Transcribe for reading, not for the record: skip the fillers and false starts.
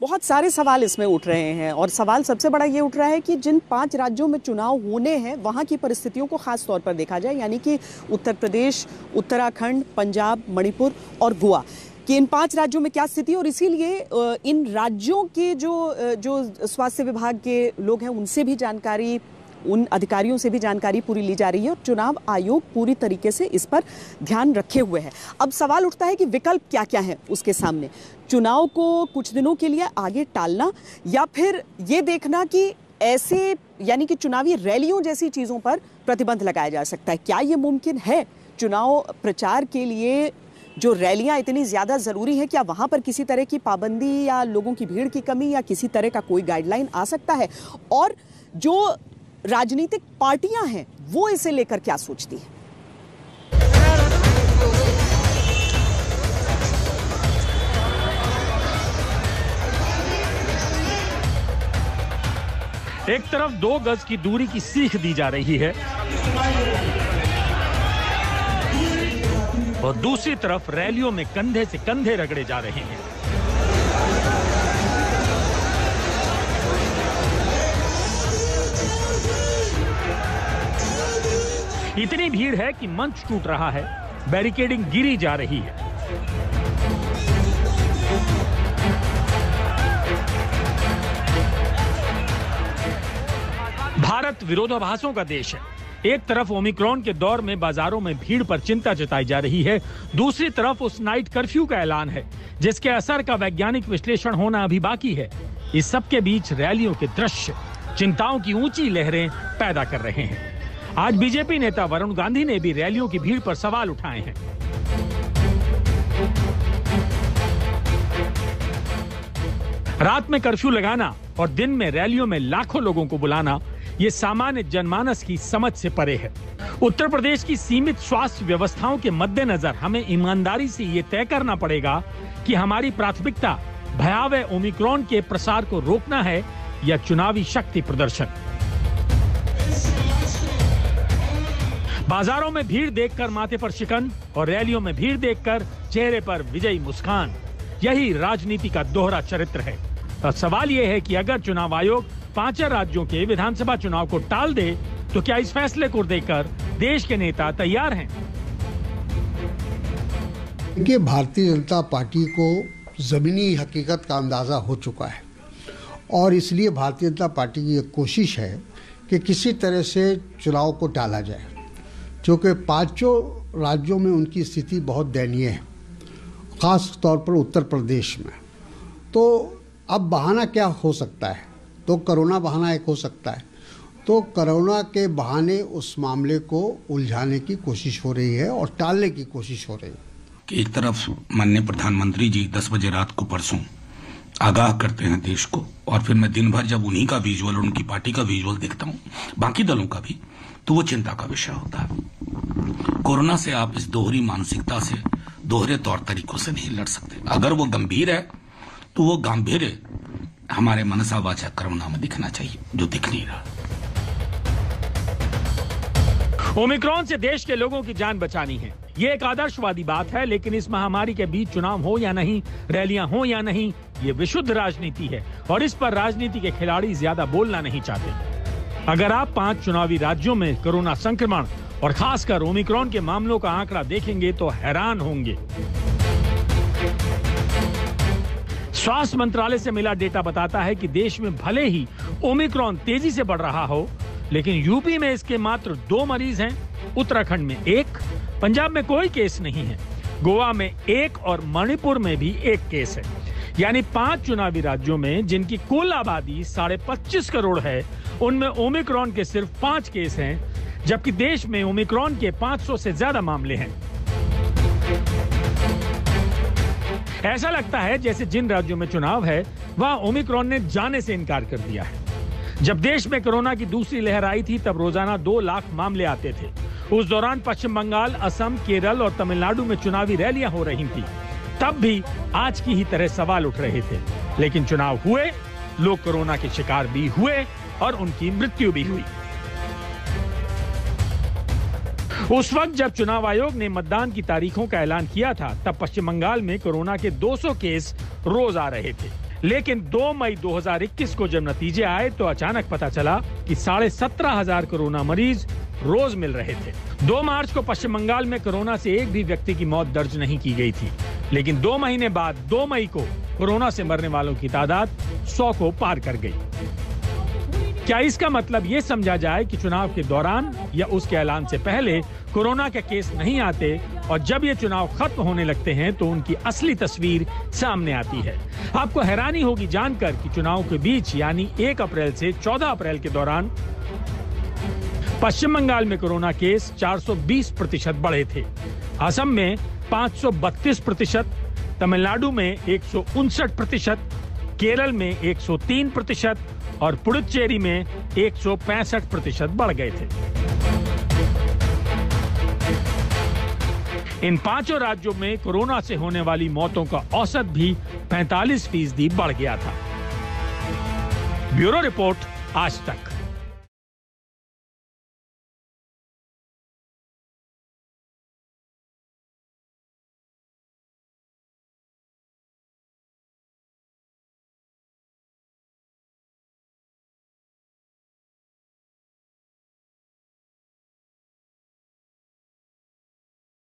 बहुत सारे सवाल इसमें उठ रहे हैं और सवाल सबसे बड़ा ये उठ रहा है कि जिन 5 राज्यों में चुनाव होने हैं वहाँ की परिस्थितियों को खास तौर पर देखा जाए, यानी कि उत्तर प्रदेश, उत्तराखंड, पंजाब, मणिपुर और गोवा कि इन 5 राज्यों में क्या स्थिति है। और इसीलिए इन राज्यों के जो स्वास्थ्य विभाग के लोग हैं उनसे भी जानकारी, उन अधिकारियों से भी जानकारी पूरी ली जा रही है और चुनाव आयोग पूरी तरीके से इस पर ध्यान रखे हुए है। अब सवाल उठता है कि विकल्प क्या क्या है उसके सामने, चुनाव को कुछ दिनों के लिए आगे टालना या फिर ये देखना कि ऐसे यानी कि चुनावी रैलियों जैसी चीज़ों पर प्रतिबंध लगाया जा सकता है। क्या ये मुमकिन है? चुनाव प्रचार के लिए जो रैलियां इतनी ज़्यादा ज़रूरी है, क्या वहाँ पर किसी तरह की पाबंदी या लोगों की भीड़ की कमी या किसी तरह का कोई गाइडलाइन आ सकता है? और जो राजनीतिक पार्टियां हैं वो इसे लेकर क्या सोचती हैं? एक तरफ 2 गज की दूरी की सीख दी जा रही है और दूसरी तरफ रैलियों में कंधे से कंधे रगड़े जा रहे हैं। इतनी भीड़ है कि मंच टूट रहा है, बैरिकेडिंग गिरी जा रही है। भारत विरोधाभासों का देश है। एक तरफ ओमिक्रॉन के दौर में बाजारों में भीड़ पर चिंता जताई जा रही है, दूसरी तरफ उस नाइट कर्फ्यू का ऐलान है जिसके असर का वैज्ञानिक विश्लेषण होना अभी बाकी है। इस सब के बीच रैलियों के दृश्य चिंताओं की ऊंची लहरें पैदा कर रहे हैं। आज बीजेपी नेता वरुण गांधी ने भी रैलियों की भीड़ पर सवाल उठाए हैं। रात में कर्फ्यू लगाना और दिन में रैलियों में लाखों लोगों को बुलाना, ये सामान्य जनमानस की समझ से परे है। उत्तर प्रदेश की सीमित स्वास्थ्य व्यवस्थाओं के मद्देनजर हमें ईमानदारी से ये तय करना पड़ेगा कि हमारी प्राथमिकता भयावह ओमिक्रॉन के प्रसार को रोकना है या चुनावी शक्ति प्रदर्शन। बाजारों में भीड़ देखकर माथे पर शिकन और रैलियों में भीड़ देखकर चेहरे पर विजयी मुस्कान, यही राजनीति का दोहरा चरित्र है। और सवाल यह है कि अगर चुनाव आयोग 5 राज्यों के विधानसभा चुनाव को टाल दे तो क्या इस फैसले को देकर देश के नेता तैयार हैं? देखिए, भारतीय जनता पार्टी को जमीनी हकीकत का अंदाजा हो चुका है और इसलिए भारतीय जनता पार्टी की एक कोशिश है कि किसी तरह से चुनाव को टाला जाए, क्योंकि 5 राज्यों में उनकी स्थिति बहुत दयनीय है, ख़ास तौर पर उत्तर प्रदेश में। तो अब बहाना क्या हो सकता है? तो कोरोना बहाना एक हो सकता है। तो कोरोना के बहाने उस मामले को उलझाने की कोशिश हो रही है और टालने की कोशिश हो रही है। कि एक तरफ माननीय प्रधानमंत्री जी 10 बजे रात को परसों आगाह करते हैं देश को, और फिर मैं दिन भर जब उन्हीं का विजुअल और उनकी पार्टी का विजुअल देखता हूँ, बाकी दलों का भी, तो वो चिंता का विषय होता है। कोरोना से आप इस दोहरी मानसिकता से, दोहरे तौर तरीकों से नहीं लड़ सकते। अगर वो गंभीर है तो वो गांभीर्य हमारे मनसा वाचा कर्मणा में दिखना चाहिए, जो दिख नहीं रहा। ओमिक्रॉन से देश के लोगों की जान बचानी है, ये एक आदर्शवादी बात है, लेकिन इस महामारी के बीच चुनाव हो या नहीं, रैलियां हो या नहीं, ये विशुद्ध राजनीति है और इस पर राजनीति के खिलाड़ी ज्यादा बोलना नहीं चाहते। अगर आप 5 चुनावी राज्यों में कोरोना संक्रमण और खासकर ओमिक्रॉन के मामलों का आंकड़ा देखेंगे तो हैरान होंगे। स्वास्थ्य मंत्रालय से मिला डेटा बताता है कि देश में भले ही ओमिक्रॉन तेजी से बढ़ रहा हो, लेकिन यूपी में इसके मात्र 2 मरीज हैं, उत्तराखंड में 1, पंजाब में कोई केस नहीं है, गोवा में 1 और मणिपुर में भी 1 केस है। यानी 5 चुनावी राज्यों में जिनकी कुल आबादी 25.5 करोड़ है, उनमें ओमिक्रॉन के सिर्फ 5 केस हैं, जबकि देश में ओमिक्रॉन के 500 से ज्यादा मामले हैं। ऐसा लगता है जैसे जिन राज्यों में चुनाव है वहां ओमिक्रॉन ने जाने से इनकार कर दिया है। जब देश में कोरोना की दूसरी लहर आई थी तब रोजाना 2 लाख मामले आते थे। उस दौरान पश्चिम बंगाल, असम, केरल और तमिलनाडु में चुनावी रैलियां हो रही थी। तब भी आज की ही तरह सवाल उठ रहे थे, लेकिन चुनाव हुए, लोग कोरोना के शिकार भी हुए और उनकी मृत्यु भी हुई। उस वक्त जब चुनाव आयोग ने मतदान की तारीखों का ऐलान किया था, तब पश्चिम बंगाल में कोरोना के 200 केस रोज आ रहे थे। लेकिन 2 मई 2021 को जब नतीजे आए तो अचानक पता चला कि 17,500 कोरोना मरीज रोज मिल रहे थे। 2 मार्च को पश्चिम बंगाल में कोरोना से एक भी व्यक्ति की मौत दर्ज नहीं की गई थी, लेकिन 2 महीने बाद 2 मई को कोरोना से मरने वालों की तादाद 100 को पार कर गई। क्या इसका मतलब ये समझा जाए कि चुनाव के दौरान या उसके ऐलान से पहले कोरोना के केस नहीं आते और जब ये चुनाव खत्म होने लगते हैं तो उनकी असली तस्वीर सामने आती है? आपको हैरानी होगी जानकर कि चुनाव के बीच यानी 1 अप्रैल से 14 अप्रैल के दौरान पश्चिम बंगाल में कोरोना केस 420% बढ़े थे, असम में 532%, तमिलनाडु में 159%, केरल में 103% और पुडुचेरी में 165% बढ़ गए थे। इन 5 राज्यों में कोरोना से होने वाली मौतों का औसत भी 45% बढ़ गया था। ब्यूरो रिपोर्ट, आज तक।